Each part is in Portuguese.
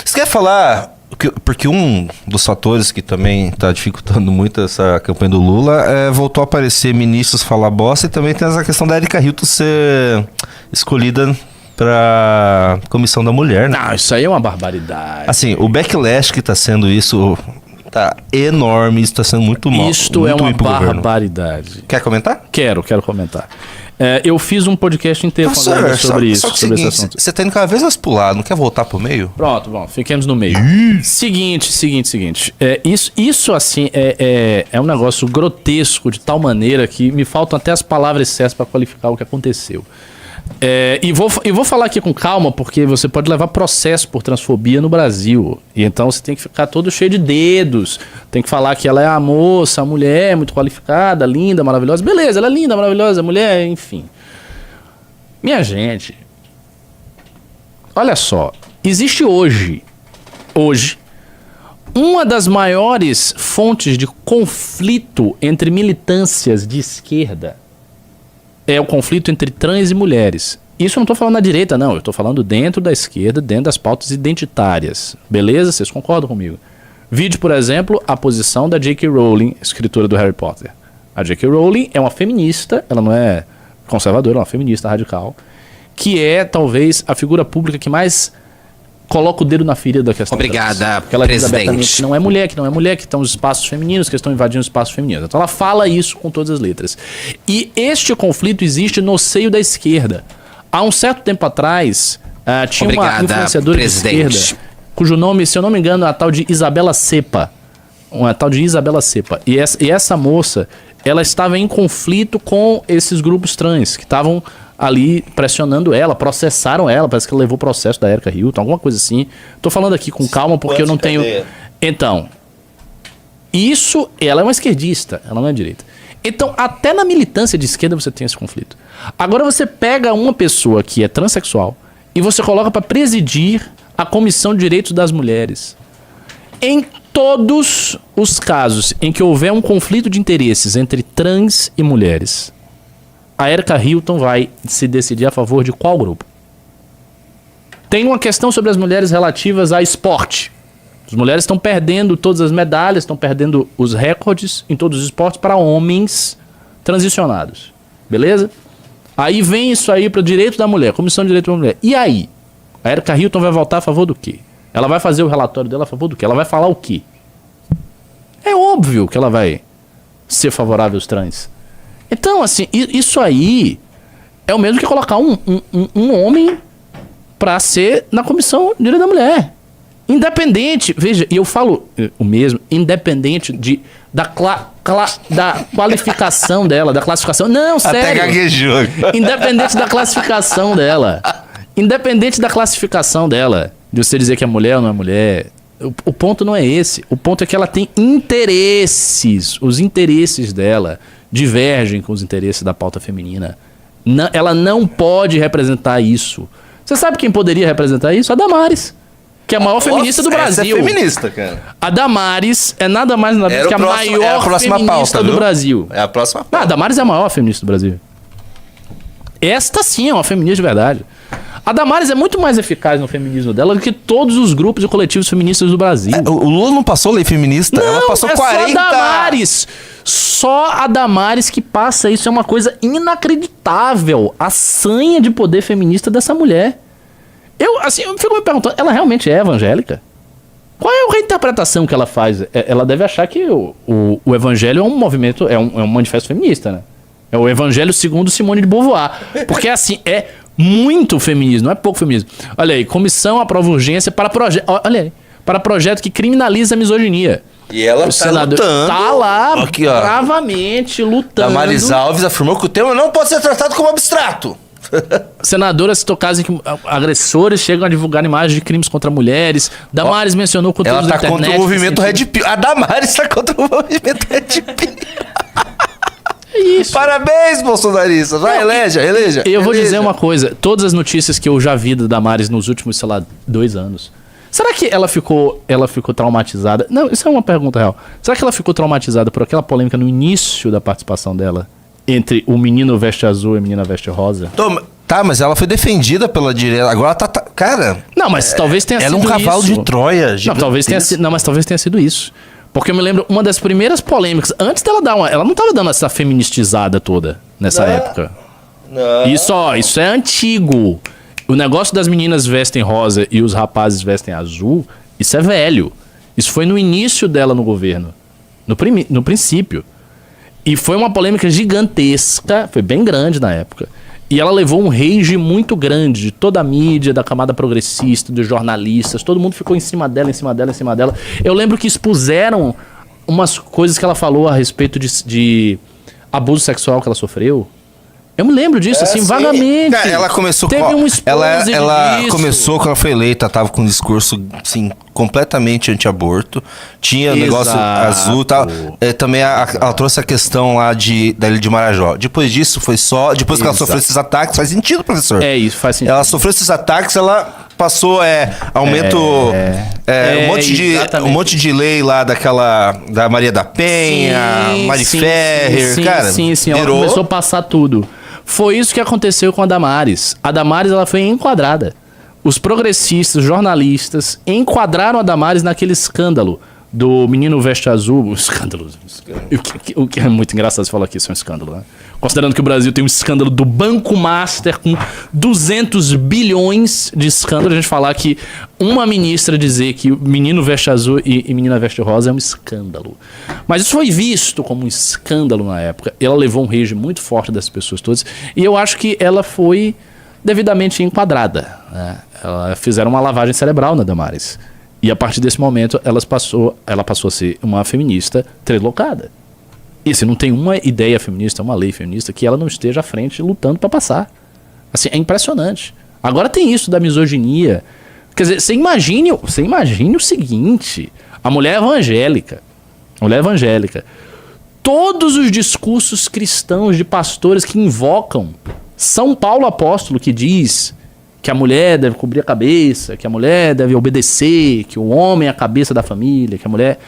Você quer falar... Porque um dos fatores que também está dificultando muito essa campanha do Lula voltou a aparecer ministros falar bosta e também tem essa questão da Erika Hilton ser escolhida para comissão da mulher, né? Não, isso aí é uma barbaridade. Assim, o backlash que está sendo isso tá enorme, isso está sendo muito mal. Isto é uma barbaridade. Quer comentar? Quero comentar. Eu fiz um podcast inteiro falando sobre isso, sobre esse assunto. Você tá indo cada vez mais pro lado, não quer voltar pro meio? Pronto, bom, fiquemos no meio. Seguinte. Isso assim, é um negócio grotesco de tal maneira que me faltam até as palavras certas para qualificar o que aconteceu. E vou falar aqui com calma, porque você pode levar processo por transfobia no Brasil. E então você tem que ficar todo cheio de dedos. Tem que falar que ela é a moça, a mulher, muito qualificada, linda, maravilhosa. Beleza, ela é linda, maravilhosa, mulher, enfim. Minha gente, olha só. Existe hoje, uma das maiores fontes de conflito entre militâncias de esquerda é o conflito entre trans e mulheres. Isso eu não estou falando na direita, não. Eu estou falando dentro da esquerda, dentro das pautas identitárias. Beleza? Vocês concordam comigo? Vide, por exemplo, a posição da J.K. Rowling, escritora do Harry Potter. A J.K. Rowling é uma feminista, ela não é conservadora, é uma feminista radical, que é, talvez, a figura pública que mais coloca o dedo na ferida da questão. Obrigada, porque ela diz abertamente presidente. Que não é mulher, que estão os espaços femininos, que estão invadindo os espaços femininos. Então ela fala isso com todas as letras. E este conflito existe no seio da esquerda. Há um certo tempo atrás, tinha uma influenciadora de esquerda, cujo nome, se eu não me engano, é a tal de Isabela Cepa. Uma tal de Isabela Cepa. E essa moça, ela estava em conflito com esses grupos trans, que estavam ali pressionando ela, processaram ela, parece que ela levou o processo da Erika Hilton, alguma coisa assim. Tô falando aqui com calma porque eu não tenho... Então, ela é uma esquerdista, ela não é direita. Então, até na militância de esquerda você tem esse conflito. Agora você pega uma pessoa que é transexual e você coloca para presidir a Comissão de Direitos das Mulheres. Em todos os casos em que houver um conflito de interesses entre trans e mulheres, a Erika Hilton vai se decidir a favor de qual grupo? Tem uma questão sobre as mulheres relativas a esporte. As mulheres estão perdendo todas as medalhas, estão perdendo os recordes em todos os esportes para homens transicionados. Beleza? Aí vem isso aí para o direito da mulher, Comissão de Direito da Mulher. E aí? A Erika Hilton vai votar a favor do quê? Ela vai fazer o relatório dela a favor do quê? Ela vai falar o quê? É óbvio que ela vai ser favorável aos trans. Então, assim, isso aí é o mesmo que colocar um homem pra ser na Comissão de Direito da Mulher. Independente, veja, e eu falo o mesmo, independente da qualificação dela, da classificação. Não, sério. Até gaguejou. Independente da classificação dela. Independente da classificação dela, de você dizer que é mulher ou não é mulher, o ponto não é esse. O ponto é que ela tem interesses. Os interesses dela divergem com os interesses da pauta feminina. Ela não pode representar isso. Você sabe quem poderia representar isso? A Damares, que é a maior feminista do Brasil. Essa é feminista, cara. A Damares é nada mais nada menos que a maior feminista pauta, do Brasil. É a próxima pauta. Não, a Damares é a maior feminista do Brasil. Esta sim é uma feminista de verdade. A Damares é muito mais eficaz no feminismo dela do que todos os grupos e coletivos feministas do Brasil. O Lula não passou lei feminista? Não, ela passou 40. Só a Damares. Só a Damares que passa isso. É uma coisa inacreditável. A sanha de poder feminista dessa mulher. Eu fico me perguntando, ela realmente é evangélica? Qual é a reinterpretação que ela faz? Ela deve achar que o evangelho é um movimento, é um manifesto feminista, né? É o evangelho segundo Simone de Beauvoir. Porque assim, é muito feminismo, não é pouco feminismo. Olha aí, comissão aprova urgência para projeto. Olha aí, para projeto que criminaliza a misoginia. E ela tá lutando. Tá lá, aqui, ó, bravamente lutando. Damares Alves afirmou que o tema não pode ser tratado como abstrato. Senadora citou casos em que agressores chegam a divulgar imagens de crimes contra mulheres. Damares mencionou conteúdos da internet. Ela tá contra o movimento Red Pill. A Damares tá contra o movimento Red Pill. Isso. Parabéns, bolsonaristas. Vai, eleja. Eu vou dizer uma coisa. Todas as notícias que eu já vi da Damares nos últimos, sei lá, 2 anos. Será que ela ficou traumatizada? Não, isso é uma pergunta real. Será que ela ficou traumatizada por aquela polêmica no início da participação dela? Entre o menino veste azul e a menina veste rosa? Tá, mas ela foi defendida pela direita. Agora tá cara... Não, mas talvez tenha sido ela é um cavalo isso. de Troia. Não, talvez tenha sido, não, mas talvez tenha sido isso. Porque eu me lembro, uma das primeiras polêmicas, antes dela dar uma... Ela não tava dando essa feministizada toda nessa época. Não. Isso é antigo. O negócio das meninas vestem rosa e os rapazes vestem azul, isso é velho. Isso foi no início dela no governo. No princípio. E foi uma polêmica gigantesca, foi bem grande na época. E ela levou um rage muito grande de toda a mídia, da camada progressista, dos jornalistas. Todo mundo ficou em cima dela. Eu lembro que expuseram umas coisas que ela falou a respeito de abuso sexual que ela sofreu. Eu me lembro disso, assim, sim. vagamente. Ela começou Teve um expose ela disso. começou quando ela foi eleita, tava com um discurso, assim, completamente anti-aborto. Tinha negócio azul e tal. Também ela trouxe a questão lá da Ilha de Marajó. Depois disso, foi só... Depois que ela sofreu esses ataques... Faz sentido, professor? É isso, faz sentido. Ela sofreu esses ataques, ela passou aumento... um monte de lei lá da Maria da Penha, Mari Ferrer, cara. Sim, ela começou a passar tudo. Foi isso que aconteceu com a Damares. A Damares, ela foi enquadrada. Os progressistas, jornalistas, enquadraram a Damares naquele escândalo do menino veste azul. Escândalo. O que é muito engraçado você falar aqui, isso é um escândalo, né? Considerando que o Brasil tem um escândalo do Banco Master com 200 bilhões de escândalos, a gente falar que uma ministra dizer que o menino veste azul e menina veste rosa é um escândalo. Mas isso foi visto como um escândalo na época. Ela levou um rage muito forte dessas pessoas todas. E eu acho que ela foi devidamente enquadrada, né? Fizeram uma lavagem cerebral na Damares. E a partir desse momento, ela passou a ser uma feminista trilocada. E se não tem uma ideia feminista, uma lei feminista, que ela não esteja à frente lutando para passar. Assim, é impressionante. Agora tem isso da misoginia. Quer dizer, você imagine o seguinte: a mulher evangélica. Todos os discursos cristãos de pastores que invocam São Paulo apóstolo, que diz que a mulher deve cobrir a cabeça, que a mulher deve obedecer, que o homem é a cabeça da família, que a mulher...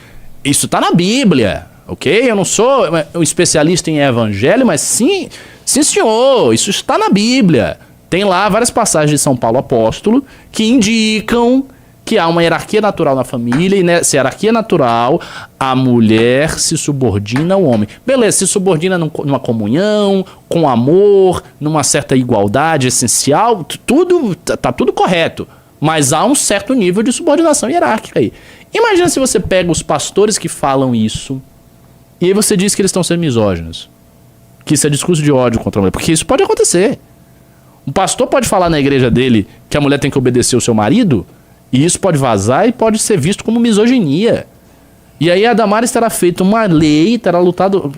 Isso está na Bíblia, ok? Eu não sou um especialista em evangelho, mas sim senhor, isso está na Bíblia. Tem lá várias passagens de São Paulo apóstolo que indicam que há uma hierarquia natural na família, e nessa hierarquia natural a mulher se subordina ao homem. Beleza, se subordina numa comunhão, com amor, numa certa igualdade essencial, tá tudo correto. Mas há um certo nível de subordinação hierárquica aí. Imagina se você pega os pastores que falam isso, e aí você diz que eles estão sendo misóginos. Que isso é discurso de ódio contra a mulher. Porque isso pode acontecer. Um pastor pode falar na igreja dele que a mulher tem que obedecer o seu marido, e isso pode vazar e pode ser visto como misoginia. E aí a Damares terá feito uma lei, terá lutado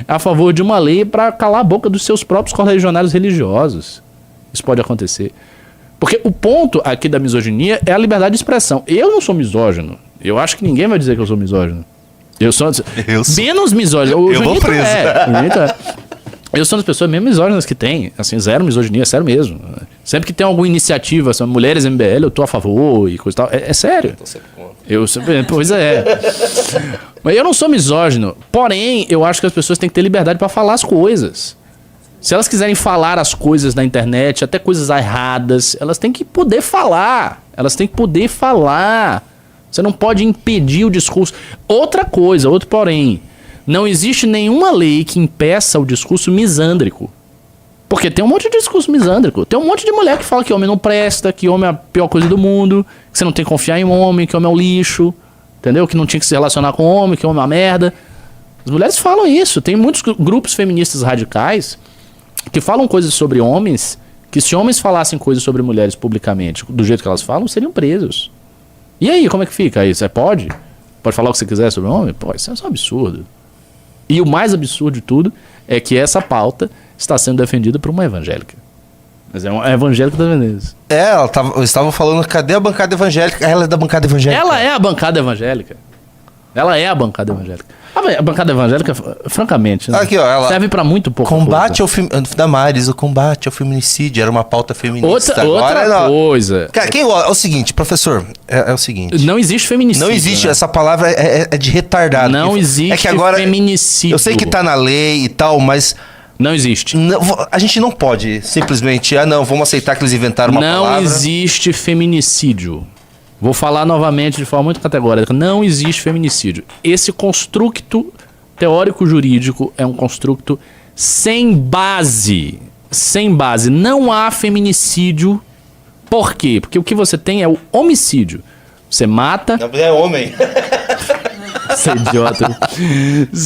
a favor de uma lei para calar a boca dos seus próprios correligionários religiosos. Isso pode acontecer. Porque o ponto aqui da misoginia é a liberdade de expressão. Eu não sou misógino. Eu acho que ninguém vai dizer que eu sou misógino. Eu sou menos misógino. Eu vou preso. Eu sou uma das pessoas menos misóginas que tem. Assim, zero misoginia, sério mesmo. Sempre que tem alguma iniciativa, são mulheres MBL, eu tô a favor e coisa e tal. É sério. Pois é. Mas eu não sou misógino. Porém, eu acho que as pessoas têm que ter liberdade para falar as coisas. Se elas quiserem falar as coisas na internet, até coisas erradas, elas têm que poder falar. Você não pode impedir o discurso. Outra coisa, outro porém. Não existe nenhuma lei que impeça o discurso misândrico. Porque tem um monte de discurso misândrico. Tem um monte de mulher que fala que homem não presta, que homem é a pior coisa do mundo, que você não tem que confiar em homem, que homem é um lixo, entendeu? Que não tinha que se relacionar com homem, que homem é uma merda. As mulheres falam isso. Tem muitos grupos feministas radicais que falam coisas sobre homens, que se homens falassem coisas sobre mulheres publicamente, do jeito que elas falam, seriam presos. E aí, como é que fica? Aí, você pode? Pode falar o que você quiser sobre homem? Pô, isso é só um absurdo. E o mais absurdo de tudo é que essa pauta está sendo defendida por uma evangélica. Mas é uma evangélica da Veneza. Eles estavam falando, cadê a bancada evangélica? Ela é da bancada evangélica. Ela é a bancada evangélica. A bancada evangélica, francamente, né? Aqui, ó, serve pra muito pouco. Combate ao Damares, o combate ao feminicídio era uma pauta feminista. Outra coisa. Cara, é o seguinte, professor, é o seguinte. Não existe feminicídio. Não existe, né? Essa palavra é de retardado. Não existe é que agora, feminicídio. Eu sei que tá na lei e tal, mas Não existe. Não, a gente não pode simplesmente, não, vamos aceitar que eles inventaram uma palavra. Não existe feminicídio. Vou falar novamente de forma muito categórica. Não existe feminicídio. Esse construto teórico-jurídico é um construto sem base. Sem base. Não há feminicídio. Por quê? Porque o que você tem é o homicídio. Você mata... Não, é homem. Você é idiota.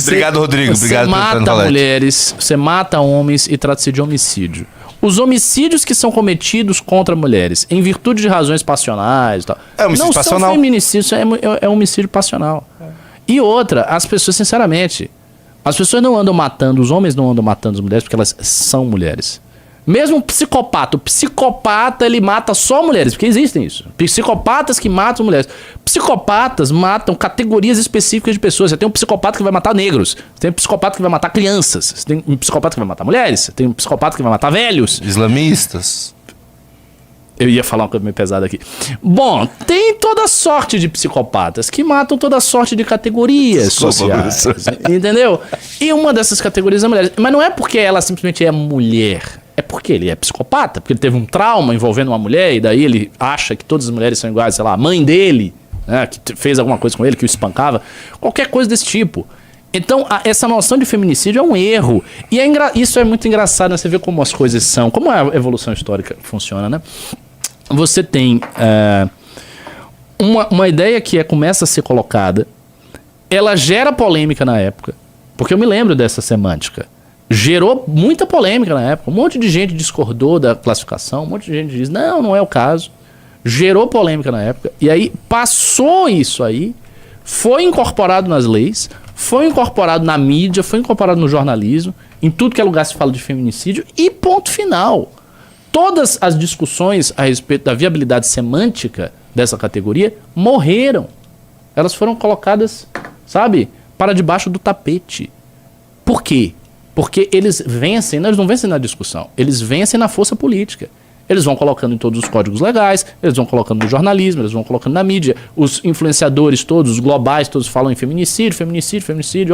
Obrigado, Rodrigo. Obrigado por entrar no Você mata mulheres, você mata homens e trata-se de homicídio. Os homicídios que são cometidos contra mulheres, em virtude de razões passionais e tal, homicídio passional. São feminicídios, é homicídio passional. E outra, as pessoas, sinceramente, as pessoas não andam matando, os homens não andam matando as mulheres porque elas são mulheres. Mesmo o psicopata ele mata só mulheres, porque existem isso. Psicopatas que matam mulheres. Psicopatas matam categorias específicas de pessoas. Você tem um psicopata que vai matar negros. Você tem um psicopata que vai matar crianças. Você tem um psicopata que vai matar mulheres. Você tem um psicopata que vai matar velhos. Islamistas. Eu ia falar uma coisa meio pesada aqui. Bom, tem toda sorte de psicopatas que matam toda sorte de categorias sociais. Entendeu? E uma dessas categorias é mulheres. Mas não é porque ela simplesmente é mulher. É porque ele é psicopata, porque ele teve um trauma envolvendo uma mulher e daí ele acha que todas as mulheres são iguais, sei lá, a mãe dele, né, que fez alguma coisa com ele, que o espancava, qualquer coisa desse tipo. Então, essa noção de feminicídio é um erro. E isso é muito engraçado, né? Você vê como as coisas são, como a evolução histórica funciona, né? Você tem uma ideia que começa a ser colocada, ela gera polêmica na época, porque eu me lembro dessa semântica. Gerou muita polêmica na época. Um monte de gente discordou da classificação. Um monte de gente diz, não é o caso. Gerou polêmica na época. E aí passou isso aí. Foi incorporado nas leis. Foi incorporado na mídia. Foi incorporado no jornalismo. Em tudo que é lugar se fala de feminicídio. E ponto final. Todas as discussões a respeito da viabilidade semântica dessa categoria morreram. Elas foram colocadas, sabe, para debaixo do tapete. Por quê? Porque eles vencem, eles não vencem na discussão, eles vencem na força política. Eles vão colocando em todos os códigos legais, eles vão colocando no jornalismo, eles vão colocando na mídia. Os influenciadores todos, os globais todos falam em feminicídio,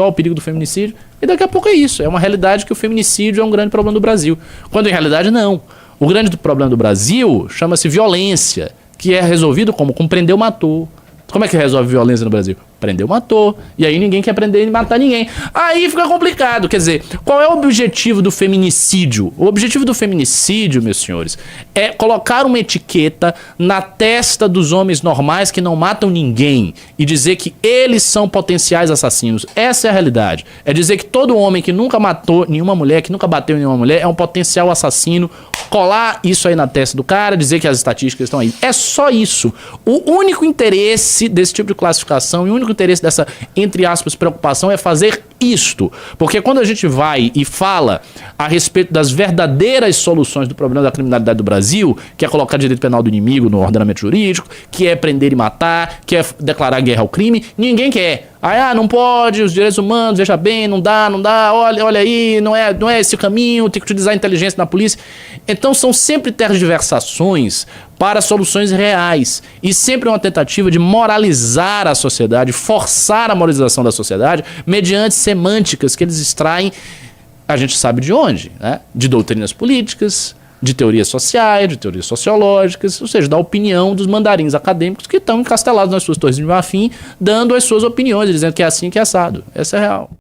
ó, o perigo do feminicídio. E daqui a pouco é isso, é uma realidade que o feminicídio é um grande problema do Brasil. Quando em realidade não. O grande problema do Brasil chama-se violência, que é resolvido como? Com prendeu, matou. Como é que resolve violência no Brasil? Prendeu, matou. E aí ninguém quer prender e matar ninguém. Aí fica complicado. Quer dizer, qual é o objetivo do feminicídio? O objetivo do feminicídio, meus senhores, é colocar uma etiqueta na testa dos homens normais que não matam ninguém e dizer que eles são potenciais assassinos. Essa é a realidade. É dizer que todo homem que nunca matou nenhuma mulher, que nunca bateu em nenhuma mulher, é um potencial assassino. Colar isso aí na testa do cara, dizer que as estatísticas estão aí. É só isso. O único interesse desse tipo de classificação e o único interesse dessa, entre aspas, preocupação é fazer isto. Porque quando a gente vai e fala a respeito das verdadeiras soluções do problema da criminalidade do Brasil, que é colocar direito penal do inimigo no ordenamento jurídico, que é prender e matar, que é declarar guerra ao crime, ninguém quer. Não pode, os direitos humanos, veja bem, não dá, olha aí, não é esse o caminho, tem que utilizar a inteligência na polícia. Então são sempre tergiversações para soluções reais e sempre uma tentativa de moralizar a sociedade, forçar a moralização da sociedade mediante semânticas que eles extraem, a gente sabe de onde, né? De doutrinas políticas, de teorias sociais, de teorias sociológicas, ou seja, da opinião dos mandarins acadêmicos que estão encastelados nas suas torres de marfim, dando as suas opiniões, dizendo que é assim, que é assado. Essa é a real.